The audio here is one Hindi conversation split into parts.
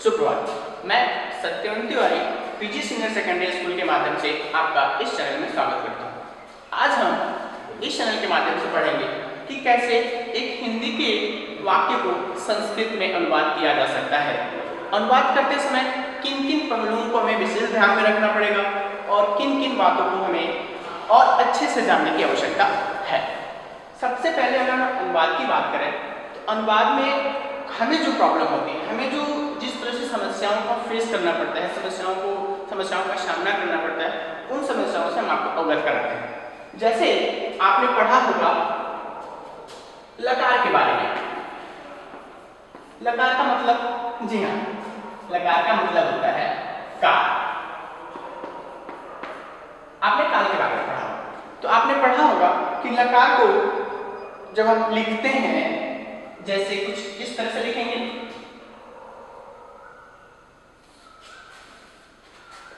सुप्रभात। मैं Satyavant Tiwari PG senior secondary school के माध्यम से आपका इस चैनल में स्वागत करता हूँ। आज हम इस चैनल के माध्यम से पढ़ेंगे कि कैसे एक हिंदी के वाक्य को संस्कृत में अनुवाद किया जा सकता है। अनुवाद करते समय किन किन पहलुओं को हमें विशेष ध्यान में रखना पड़ेगा और किन किन बातों को हमें और अच्छे से जानने की आवश्यकता है। सबसे पहले अगर हम अनुवाद की बात करें तो अनुवाद में हमें जो प्रॉब्लम होती है, हमें जो जिस तरह से समस्याओं को फेस करना पड़ता है, समस्याओं का सामना करना पड़ता है, उन समस्याओं से हम आपको अवगत कराते हैं। जैसे आपने पढ़ा होगा लकार के बारे में। लकार का मतलब, जी हाँ, लकार का मतलब होता है काल। आपने काल के बारे में पढ़ा होगा, तो आपने पढ़ा होगा कि लकार को जब हम लिखते हैं, जैसे कुछ इस तरह से लिखेंगे,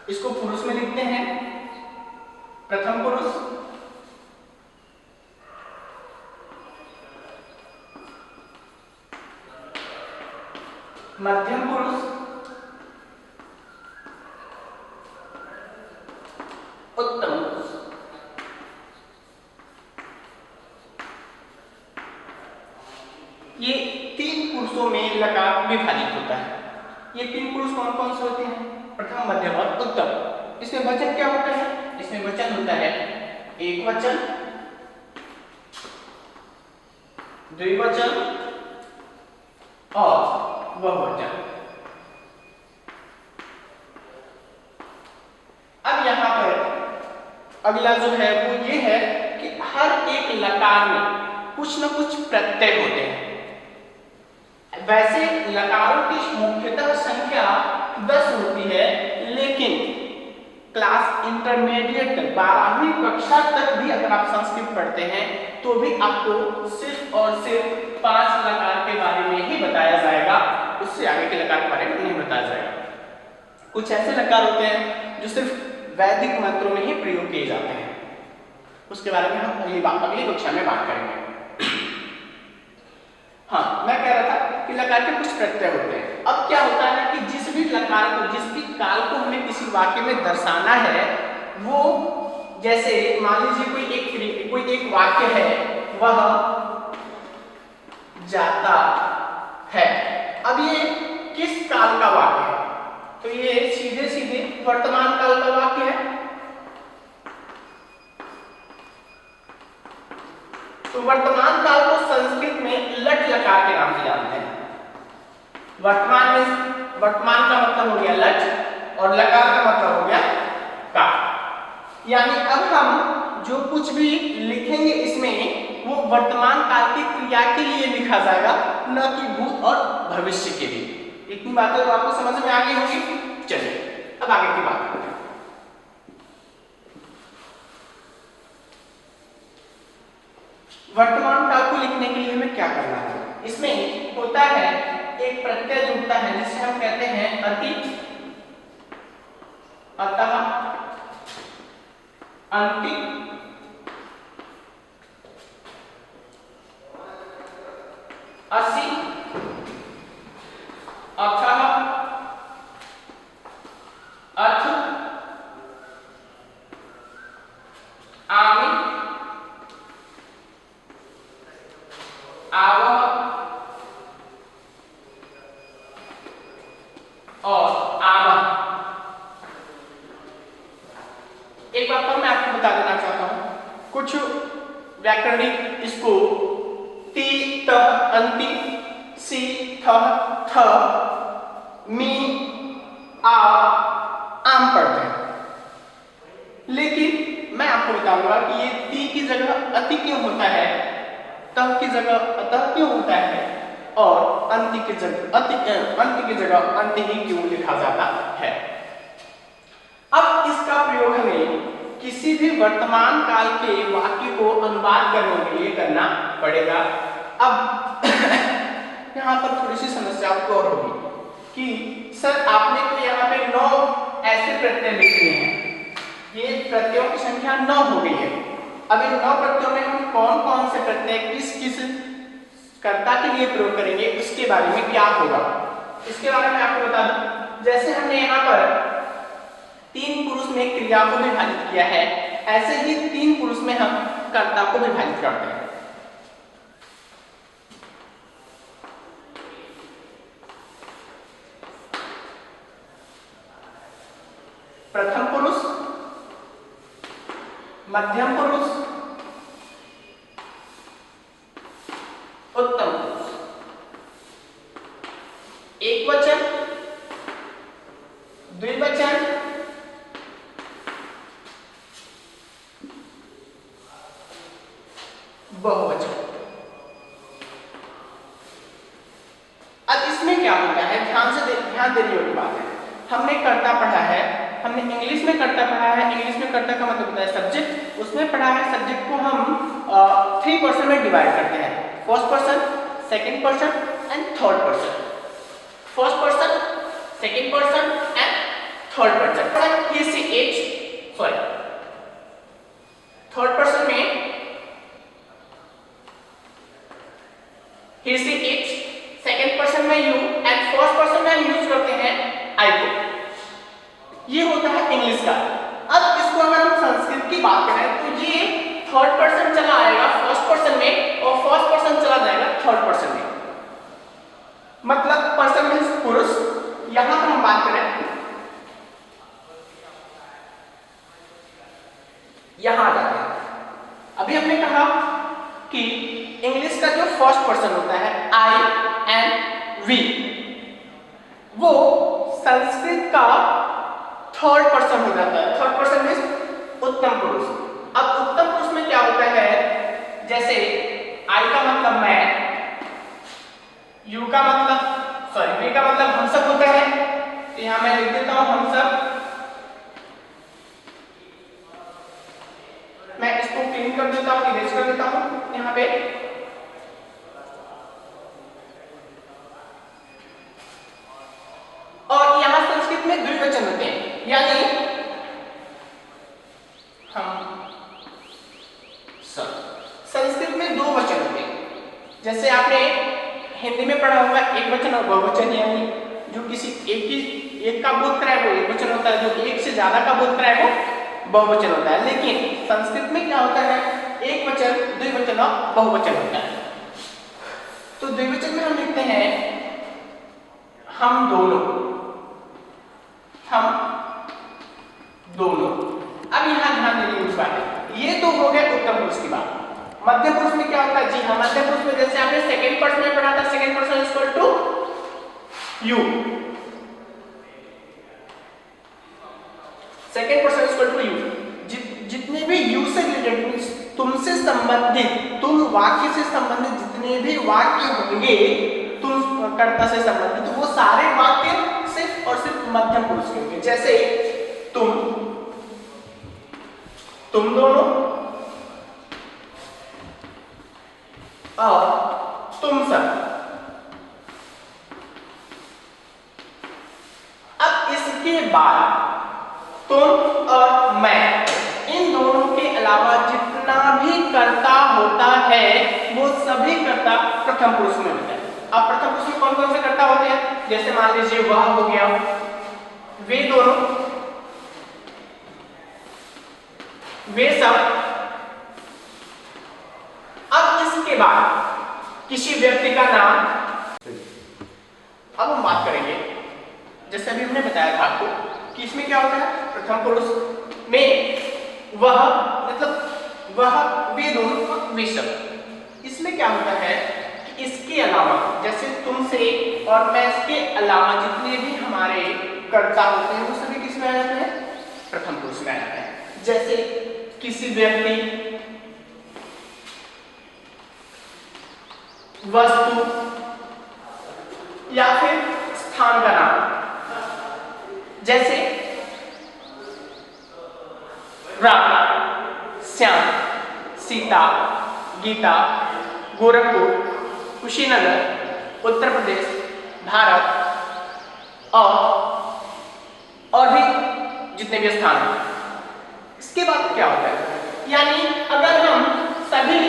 इसको पुरुष में लिखते हैं, प्रथम पुरुष, मध्यम पुरुष, उत्तम पुरुष। ये तीन पुरुषों में लकार विभाजित होता है। ये तीन पुरुष कौन कौन से होते हैं? प्रथम, मध्यम और उत्तम। इसमें वचन क्या होता है? इसमें वचन होता है एक वचन, द्विवचन और बहुवचन। अब यहाँ पर अगला जो है वो ये है कि हर एक लकार में कुछ न कुछ प्रत्यय होते हैं। वैसे लकारों की मुख्यतः संख्या 10 होती है, लेकिन क्लास इंटरमीडिएट 12वीं कक्षा तक भी अगर आप संस्कृत पढ़ते हैं तो भी आपको सिर्फ और सिर्फ 5 लकार के बारे में ही बताया जाएगा, उससे आगे के लकार के बारे में नहीं बताया जाएगा। कुछ ऐसे लकार होते हैं जो सिर्फ वैदिक मंत्रों में ही प्रयोग किए जाते हैं, उसके बारे में हम अगली कक्षा में बात करेंगे। हाँ, मैं कह रहा था कि लकार के कुछ प्रत्यय होते हैं। अब क्या होता है कि जिस भी लकार को, जिस भी काल को हमें किसी वाक्य में दर्शाना है, वो जैसे मान लीजिए कोई एक वाक्य है, वह जाता है। अब ये किस काल का वाक्य है? तो ये सीधे सीधे वर्तमान काल का वाक्य है। तो वर्तमान काल को संस्कृत में लट लकार के नाम से जानते हैं। वर्तमान का मतलब हो गया लट और लकार का मतलब हो गया काल। यानी अब हम जो कुछ भी लिखेंगे इसमें वो वर्तमान काल की क्रिया के लिए लिखा जाएगा, न कि भूत और भविष्य के लिए। इतनी बातें तो आपको समझ में आ गई होगी। चलिए अब आगे की बात करते हैं। वर्तमान काल को लिखने के लिए हमें क्या करना है? इसमें होता है एक प्रत्यय जुड़ता है जिसे हम कहते हैं अति, अतः, अंति, असि, अथः, अथ, आमि, आवह और आमह। एक बात तो मैं आपको बता देना चाहता हूं, कुछ व्याकरणिक इसको ति, त, अंति, सी, थ, थ, मी, आ, आम पढ़ते हैं। लेकिन मैं आपको बताऊंगा कि ये ती की जगह अति क्यों होता है, तह की जगह अतः क्यों होता है और अंति की जगह अंत ही क्यों लिखा जाता है। अब इसका प्रयोग हमें किसी भी वर्तमान काल के वाक्य को अनुवाद करने के लिए करना पड़ेगा। अब यहाँ पर थोड़ी सी समस्या आपको और होगी कि सर आपने तो यहाँ पे 9 ऐसे प्रत्यय लिखे हैं, ये प्रत्ययों की संख्या 9 हो गई है। अब इन 9 प्रत्ययों में हम कौन कौन से प्रत्यय किस किस कर्ता के लिए प्रयोग करेंगे उसके बारे में क्या होगा। इसके बारे में आपको बता दूं, जैसे हमने यहाँ पर 3 पुरुष में क्रिया को विभाजित किया है, ऐसे ही 3 पुरुष में हम कर्ता को विभाजित करते हैं। प्रथम पुरुष, मध्यम पुरुष, उत्तम पुरुष, एकवचन, द्विवचन, बहुवचन। अब इसमें क्या होता है, ध्यान देने योग्य बात है। हमने कर्ता पढ़ा है, हमने इंग्लिश में कर्ता पढ़ा है। इंग्लिश में कर्ता का मतलब होता है सब्जेक्ट। उसमें पढ़ा है सब्जेक्ट को हम 3 पर्सन में डिवाइड करते हैं, first person, second person and third person. First person, second person and third person. He see it, sorry, third person में he she it, second person में you एंड फर्स्ट पर्सन में हम यूज करते हैं I को। ये होता है इंग्लिश का। अब इसको अगर हम संस्कृत की बात करें तो ये थर्ड पर्सन चला आएगा फर्स्ट पर्सन में और फर्स्ट पर्सन चला जाएगा थर्ड पर्सन में। मतलब पर्सन मींस पुरुष। यहां पर हम बात करें, यहां आ जाते हैं। अभी हमने कहा कि इंग्लिश का जो फर्स्ट पर्सन होता है आई एंड वी, वो संस्कृत का थर्ड पर्सन हो जाता है। थर्ड पर्सन मींस उत्तम पुरुष। अब उत्तम पुरुष में क्या होता है, जैसे आई का मतलब मैं, यू का मतलब, सॉरी, वी का मतलब हम सब होता है। तो यहां मैं लिख देता हूं हम सब। मैं इसको क्लीन कर देता हूं, इरेज कर देता हूं यहाँ पे। और यहां संस्कृत में द्विवचन होते हैं, यानी हम सब। संस्कृत में 2 वचन होते हैं। जैसे आपने हिंदी में पढ़ा होगा एक वचन और बहुवचन, यानी जो किसी एक का बोध कराए वो एक वचन होता है, जो एक से ज्यादा का बोध कराए वो बहुवचन होता है। लेकिन संस्कृत में क्या होता है, एक वचन, द्विवचन और बहुवचन होता है। तो द्विवचन में हम लिखते हैं हम दोनों, हम दोनों। अब यहां ध्यान देने की बात है, ये तो हो गया उत्तम पुरुष की बात। मध्यम पुरुष में क्या होता है, जी हाँ, मध्यम पुरुष में जैसे आपने सेकंड पर्सन में पढ़ा था, second person is equal to you, second person is equal to you. जितने भी यू से रिलेटेड, तुमसे संबंधित, तुम वाक्य से संबंधित जितने भी वाक्य होंगे, तुम कर्ता से संबंधित, वो सारे वाक्य सिर्फ और सिर्फ मध्यम पुरुष के होंगे। जैसे तुम दोनों और तुम सब। अब इसके बाद तुम और मैं, इन दोनों के अलावा जितना भी कर्ता होता है वो सभी कर्ता प्रथम पुरुष में होता है। अब प्रथम पुरुष में कौन कौन से कर्ता होते हैं, जैसे मान लीजिए वह हो गया, वे दोनों, वे सब। अब इसके बाद किसी व्यक्ति का नाम। अब हम बात करेंगे, जैसे अभी हमने बताया था आपको कि इसमें क्या होता है, प्रथम पुरुष में वह, मतलब वह, वे दोनों, वे सब। इसमें क्या होता है कि इसके अलावा, जैसे तुमसे और मैं, इसके अलावा जितने भी हमारे कर्ता होते हैं वो सभी किस में आ जाते हैं, प्रथम पुरुष में आ जाते हैं। जैसे किसी व्यक्ति, वस्तु या फिर स्थान का नाम। जैसे राम, श्याम, सीता, गीता, गोरखपुर, कुशीनगर, उत्तर प्रदेश, भारत और भी जितने भी स्थान हैं। इसके बाद क्या होता है, यानी अगर हम सभी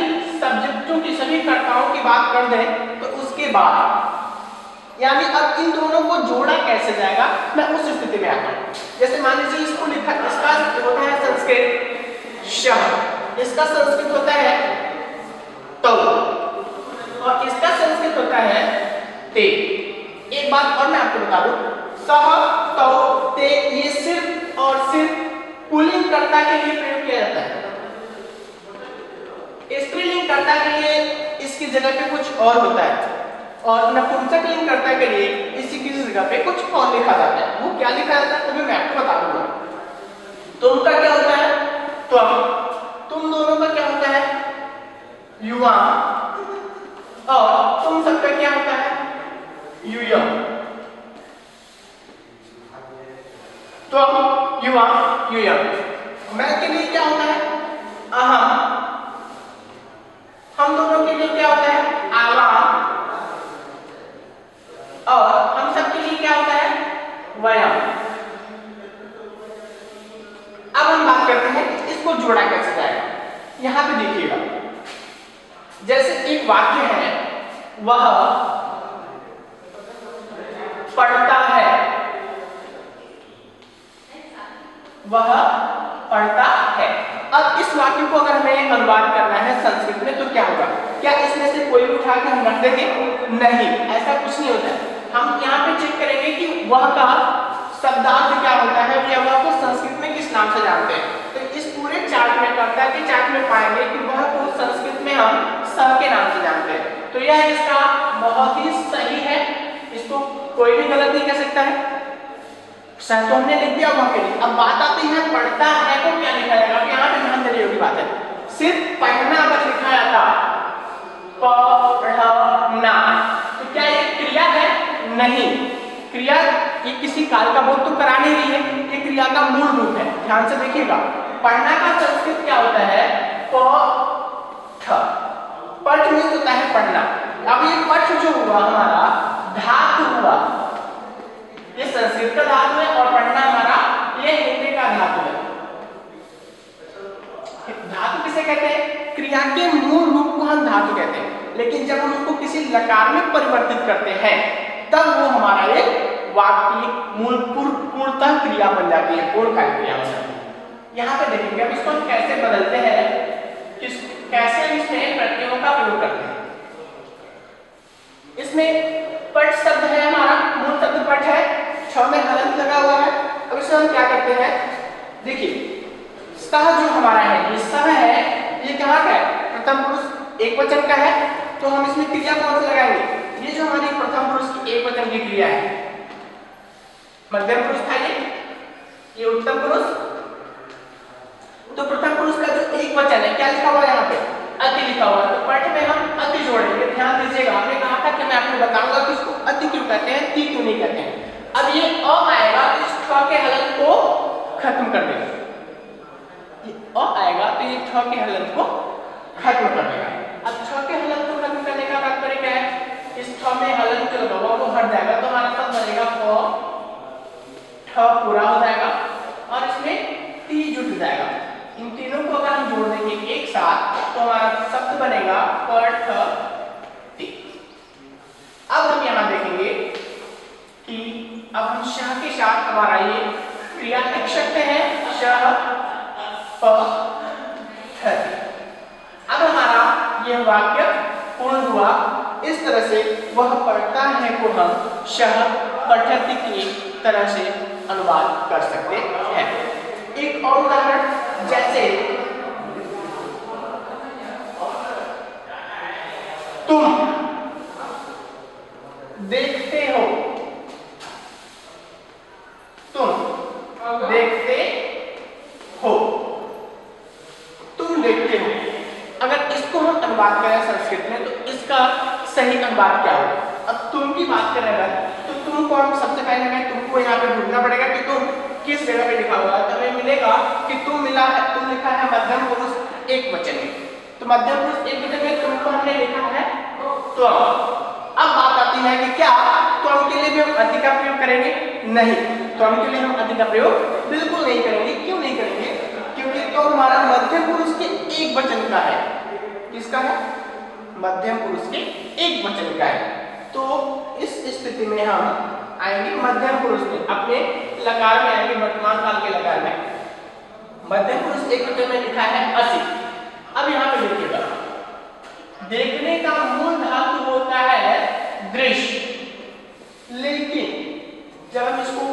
सब्जेक्टों की, सभी कर्ताओं की बात कर दें तो उसके बाद यानी अब इन दोनों को जोड़ा कैसे जाएगा, मैं उस स्थिति में आता हूँ। जैसे मान लीजिए इसको लिखा, इसका होता है संस्कृत शह, इसका संस्कृत होता है तो, और इसका संस्कृत होता है ते। एक बात और मैं आपको बता दूं, सह तो ते ये सिर्फ और सिर्फ पुल्लिंग कर्ता के लिए प्रयोग किया जाता है। स्त्रीलिंग कर्ता के लिए इसकी जगह पे कुछ और होता है, और नपुंसक लिंग कर्ता के लिए इसी की जगह पे कुछ और लिखा जाता है। वो क्या लिखा जाता है वो मैं आपको बता दूंगा। तुमका क्या होता है, तुम दोनों का क्या होता है, युवा, और तुम सबका क्या होता है, यूयम। तुम, युवा, यूयम। मैं के लिए क्या होता है, अहम। हम दोनों के लिए क्या होता है, आवाम, और हम सब के लिए क्या होता है, वयम। अब हम बात करते हैं कि इसको जोड़ा कैसे जाएगा। यहां पे देखिएगा, जैसे एक वाक्य है, वह पढ़ता है, वह पढ़ता है। अब इस वाक्य को अगर हमें अनुवाद करना है संस्कृत में तो क्या होगा, क्या इसमें से कोई उठा के हम रख देंगे, नहीं, ऐसा कुछ नहीं होता है। हम यहाँ पे चेक करेंगे कि वह का शब्दार्थ क्या होता है, या वह को संस्कृत में किस नाम से जानते हैं। तो इस पूरे चार्ट में, कर्ता के चार्ट में पाएंगे कि वह को संस्कृत में हम सह के नाम से जानते हैं। तो यह इसका बहुत ही सही है, इसको कोई भी गलत नहीं कह सकता है। सह तो हमने लिख दिया वह के लिए। अब बात आती है पढ़ता है को क्या लिखा जाएगा, यहाँ पे ध्यान देने योग्य बात है। सिर्फ पढ़ना अगर लिखा जाता, पढ़ना, तो क्या ये क्रिया है, नहीं। क्रिया ये किसी कार्य का बोध तो करा नहीं रही है, ये क्रिया का मूल रूप है। ध्यान से देखिएगा, पढ़ना का संस्कृत क्या होता है, पठ। पठ मीन्स होता है पढ़ना। अब ये पठ जो हुआ हमारा धातु हुआ, ये संस्कृत का धातु है, और पढ़ना हमारा ये हिंदी का धातु है। धातु किसे कहते हैं, क्रिया के मूल रूप को हम धातु कहते हैं। लेकिन जब हम उसको किसी लकार में परिवर्तित करते हैं तब वो हमारा एक वाक्य पूर्णतः क्रिया बन जाती है, पूर्णकालिक क्रिया बन जाती है। यहाँ पे देखेंगे अब इसको हम कैसे बदलते हैं, कैसे हम इसमें प्रत्ययों का प्रयोग करते हैं। इसमें पट शब्द है, हमारा मूल शब्द पट है, छ में हलंत लगा हुआ है। अब इसे हम क्या करते हैं, देखिए सह जो हमारा है, ये सह है, ये कहाँ का है, प्रथम पुरुष एक वचन का है, तो हम इसमें क्रिया कौन से लगाएंगे, ये जो हमारी प्रथम पुरुष की एक वचन की क्रिया है। मध्यम पुरुष था ये उत्तम पुरुष, तो प्रथम पुरुष का जो एक वचन है क्या लिखा हुआ है, यहाँ पे अति लिखा हुआ है। तो पठ में हम अति जोड़ेंगे। ध्यान दीजिएगा, आपने कहा था कि मैं आपको बताऊंगा कि इसको अति क्यों कहते हैं, ती क्यों नहीं कहते हैं। अब ये अ आएगा तो इस ठ के हलंत को खत्म कर देगा, ये अ आएगा तो ये ठ के हलंत को खत्म कर देगा। अब ठ के हलंत को खत्म करने का तात्पर्य क्या है, इस ठ में हलंत जो लगा वो हट जाएगा, तो हमारा शब्द बनेगा फ, ठ पूरा हो जाएगा और इसमें ती जुट जाएगा। इन तीनों को अगर हम जोड़ देंगे एक साथ तो हमारा शब्द बनेगा पठ ती। अब हम यहाँ देखेंगे कि अब हम शह के साथ हमारा ये क्रिया लिख सकते हैं, शह प ठ। अब हमारा यह वाक्य पूर्ण हुआ। इस तरह से वह पढ़ता है को हम शह पठति की तरह से अनुवाद कर सकते हैं। एक और उदाहरण, जैसे तुम देखते हो, तुम देखते हो, तुम देखते हो। अगर इसको हम अनुवाद करें संस्कृत में तो इसका सही अनुवाद क्या होगा। अब तुम की बात करें तो तुम को हम सबसे पहले हमें तुमको यहाँ पे ढूंढना पड़ेगा कि तुम किस जगह पे लिखा हुआ है। तो हमें मिलेगा कि तुम मिला है, तुम लिखा है मध्यम पुरुष एक वचन में, तो मध्यम पुरुष एक वचन में तुमको हमने लिखा है त्वम। अब बात आती है कि क्या त्वम के लिए भी हम अति का प्रयोग करेंगे, नहीं, त्वम के लिए हम अति का प्रयोग बिल्कुल नहीं करेंगे। क्यों नहीं करेंगे, क्योंकि तो हमारा मध्यम पुरुष के एक वचन का है। किसका है, मध्यम पुरुष के एक वचन का है। तो इस स्थिति में हम आएंगे मध्यम पुरुष में, अपने लकार में आएंगे, वर्तमान काल के लकार में। मध्यम पुरुष एक रुपये में लिखा है 80। अब यहाँ पे देखिएगा, देखने का मूल धातु होता है दृश्य, लेकिन जब हम इसको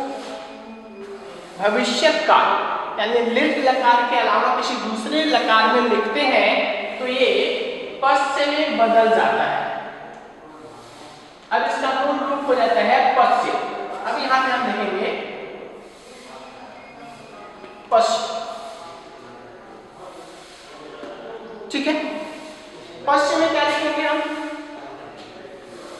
भविष्य काल यानी लिट लकार के अलावा किसी दूसरे लकार में लिखते हैं तो ये पश्च में बदल जाता है। अब इसका पूर्ण रूप हो जाता है पश्च। अब यहां पे हम देखेंगे पश्च, ठीक है। पश्च में क्या लिखेंगे हम?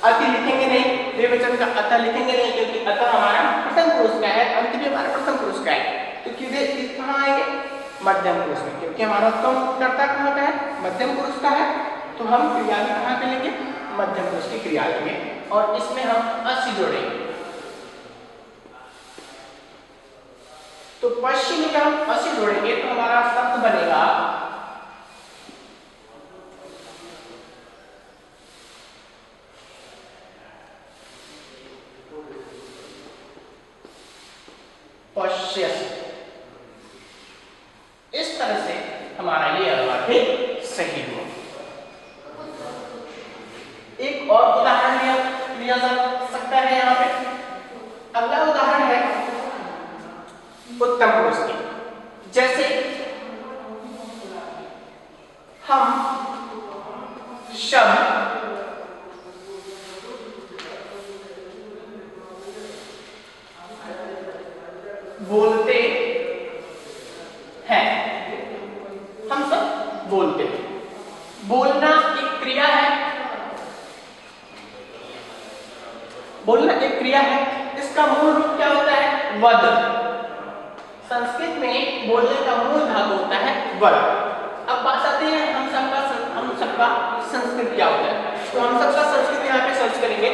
अति लिखेंगे नहीं, द्विवचन का अतः लिखेंगे नहीं, क्योंकि अतः हमारा प्रथम पुरुष का है, अंत भी हमारा प्रथम पुरुष का है। तो किधर कहाँ आएंगे? मध्यम पुरुष में, क्योंकि हमारा उत्तम कर्ता कहाँ का है? मध्यम पुरुष का है। तो हम क्रिया भी कहाँ पे लेंगे? मध्यम पुरुष की क्रिया लेंगे और इसमें हम 80 जोड़ेंगे। तो पश्चिम में हम 80 जोड़ेंगे तो हमारा शब्द बनेगा पश्यस। इस तरह से हमारा ये अनुवाद भी सही हुआ। एक और उदाहरण लिया जा सकता है यहाँ पे। अगला उदाहरण है उत्तम पुरुष की। जैसे हम शब्द बोलते हैं, हम सब बोलते हैं। बोलना एक क्रिया है, बोलना एक क्रिया है। इसका मूल रूप क्या होता है? वद। संस्कृत में बोलने का मूल धातु होता है वद। अब बात आती है हम सबका संस्कृत क्या होता है। तो हम सबका संस्कृत यहाँ पे सर्च करेंगे।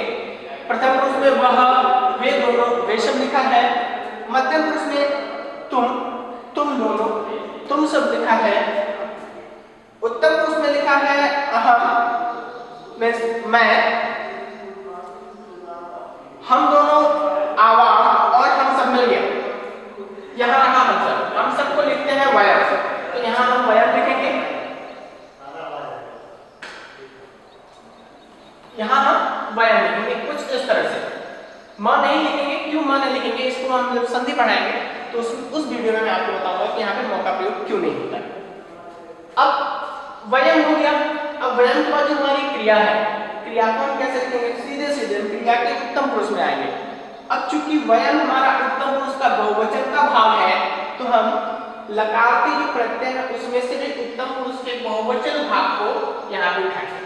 प्रथम पुरुष में वह, वे दोनों, वे शब्द लिखा है। मध्यम पुरुष में तुम, तुम दोनों, तुम सब लिखा है। उत्तम पुरुष में लिखा है अहम, मैं, हम दोनों, आवाम और हम सब मिल गया। यहाँ रहा हम सबको लिखते हैं वयम। तो यहाँ हम वयम लिखेंगे, यहाँ हम वयम लिखेंगे कुछ इस तरह से। मां नहीं लिखेंगे। क्यों मां नहीं लिखेंगे? इसको हम जब संधि पढ़ाएंगे तो उस वीडियो में मैं आपको बताऊंगा कि यहाँ पे मौका प्रयोग क्यों नहीं होता है। अब वयम हो गया। अब वयम के बाद जो हमारी क्रिया है, क्रिया को हम कैसे लिखेंगे? सीधे सीधे क्रिया के उत्तम पुरुष में आएंगे। अब चूंकि वयम हमारा उत्तम पुरुष का बहुवचन का भाव है तो हम लकार के जो प्रत्यय है उसमें से भी उत्तम पुरुष के बहुवचन भाग को यहाँ पे उठाएंगे।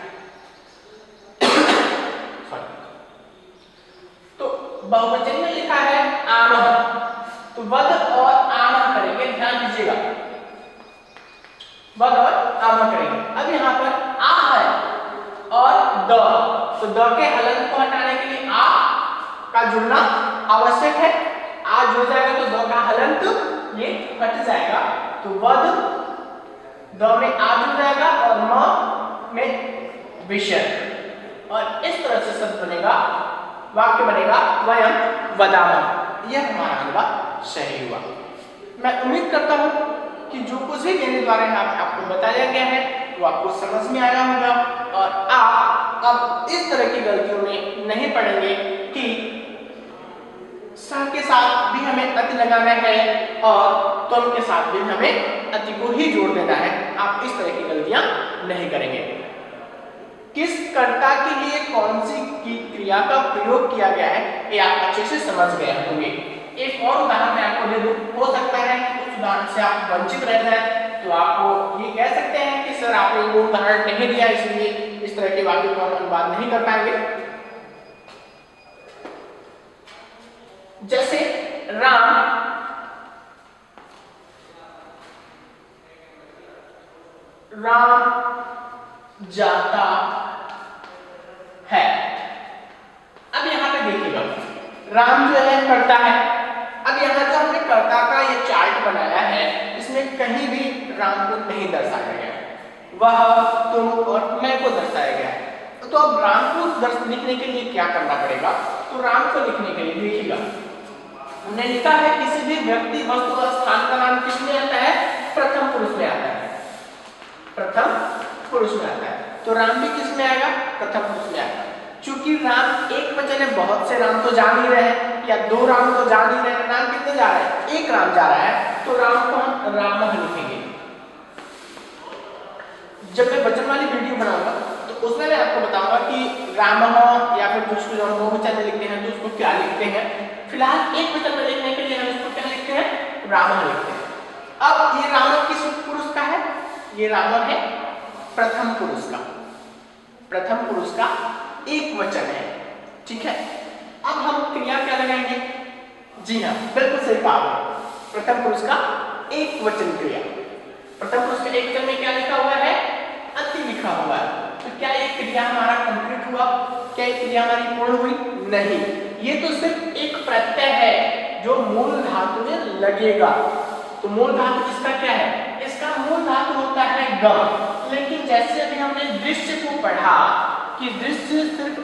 तो बहुवचन में लिखा है आमह, तो वद और आमह करेंगे। ध्यान दीजिएगा, वद और आमह करेंगे। अब यहाँ पर आ है और द, तो द के हलंत को हटाने के लिए आ का जुड़ना आवश्यक है। आ जुड़ जाएगा तो द का हलंत ये हट जाएगा। तो वद, द में आ जुड़ जाएगा और म में विषय, और इस तरह से शब्द बनेगा, वाक्य बनेगा वयम वदामः। यह हमारा अनुवाद सही हुआ। मैं उम्मीद करता हूं कि जो कुछ भी मेरे द्वारा यहाँ आपको बताया गया है वो आपको समझ में आया होगा और आप अब इस तरह की गलतियों में नहीं पड़ेंगे कि स के साथ भी हमें अति लगाना है और तुम के साथ भी हमें अति को ही जोड़ देना है। आप इस तरह की गलतियां नहीं करेंगे। किस कर्ता के लिए कौन सी की क्रिया का प्रयोग किया गया है ये आप अच्छे से समझ गए होंगे। एक और उदाहरण मैं आपको दे दूं। हो सकता है कि उस उदाहरण से आप वंचित रह जाएं तो आप ये कह सकते हैं कि सर आपने वो उदाहरण नहीं दिया इसलिए इस तरह के वाक्य को हम अनुवाद नहीं कर पाएंगे। जैसे राम जाता है। अब यहाँ पे देखिएगा राम जो है करता है। अब यहाँ जो हमने कर्ता का ये चार्ट बनाया है इसमें कहीं भी राम को नहीं दर्शाया गया है, वह, तुम और मैं को दर्शाया गया है। तो तो अब राम को लिखने के लिए क्या करना पड़ेगा? तो राम को लिखने के लिए देखिएगा, हमने लिखा है किसी भी व्यक्ति, वस्तु और स्थान का नाम किसमें आता है? प्रथम पुरुष में आता है, प्रथम पुरुष में आता है। तो राम भी किस में आएगा? प्रथम पुरुष में आएगा। चूंकि राम एक वचन है, बहुत से राम तो जा नहीं रहे हैं, या दो राम तो जा नहीं रहे हैं, राम कितने जा रहे हैं? एक राम जा रहा है, तो राम को हम रामः लिखेंगे। जब मैं वचन वाली वीडियो बनाऊंगा तो उसमें मैं आपको बताऊंगा कि रामः या फिर दूसरे जो हम बहुवचन में लिखते हैं तो उसको क्या लिखते हैं। फिलहाल एक वचन में लिखने के लिए हम इसको क्या लिखते हैं? रामः लिखते हैं। अब ये रामः किस पुरुष का है? ये रामः है प्रथम पुरुष का, प्रथम पुरुष का एक वचन है, ठीक है। अब हम क्रिया क्या लगाएंगे? जी हाँ, बिल्कुल सही कहा आपने, प्रथम पुरुष का एक वचन क्रिया। प्रथम पुरुष के एक वचन में क्या लिखा हुआ है? अति लिखा हुआ है। तो क्या ये क्रिया हमारा कंप्लीट हुआ? क्या ये क्रिया हमारी पूर्ण हुई? नहीं, ये तो सिर्फ एक प्रत्यय है जो मूल धातु में लगेगा। तो मूल धातु इसका क्या है? इसका मूल धातु होता है गम। लेकिन जैसे अभी हमने दृश्य को पढ़ा कि दृश्य सिर्फ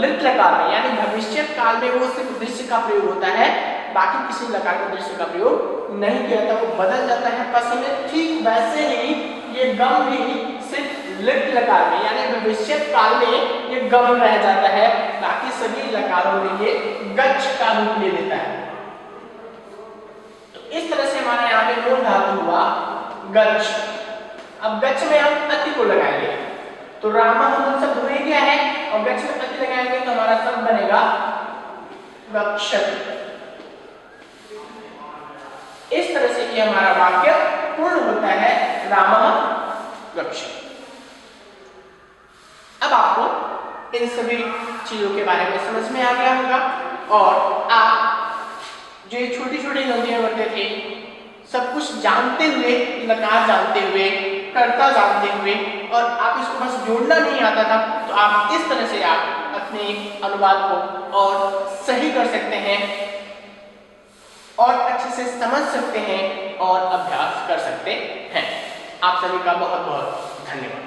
लिट लकार में, यानी भविष्य काल में वो सिर्फ दृश्य का प्रयोग होता है, बाकी किसी लकार में दृश्य का प्रयोग नहीं किया जाता, वो बदल जाता है पस में। ठीक वैसे ही ये गम भी सिर्फ लिट लकार में, यानी भविष्य काल में ये गम रह जाता है, बाकी सभी लकारों में ये गच्छ का रूप ले लेता है। तो इस तरह से हमारे यहाँ पे मूल धातु हुआ गच्छ। अब गच्छ में हम अति को लगाएंगे, तो रामः मूल शब्द हो गया है, और गच्छ में अति लगाएंगे तो हमारा शब्द बनेगा गच्छति। इस तरह से ये हमारा वाक्य पूर्ण होता है, रामः गच्छति। अब आपको इन सभी चीजों के बारे में समझ में आ गया होगा, और आप जो ये छोटी छोटी गलतियां करते थे, सब कुछ जानते हुए, लकार जानते हुए, कर्ता जानते हुए, और आप इसको बस जोड़ना नहीं आता था, तो आप इस तरह से आप अपने अनुवाद को और सही कर सकते हैं, और अच्छे से समझ सकते हैं, और अभ्यास कर सकते हैं। आप सभी का बहुत बहुत धन्यवाद।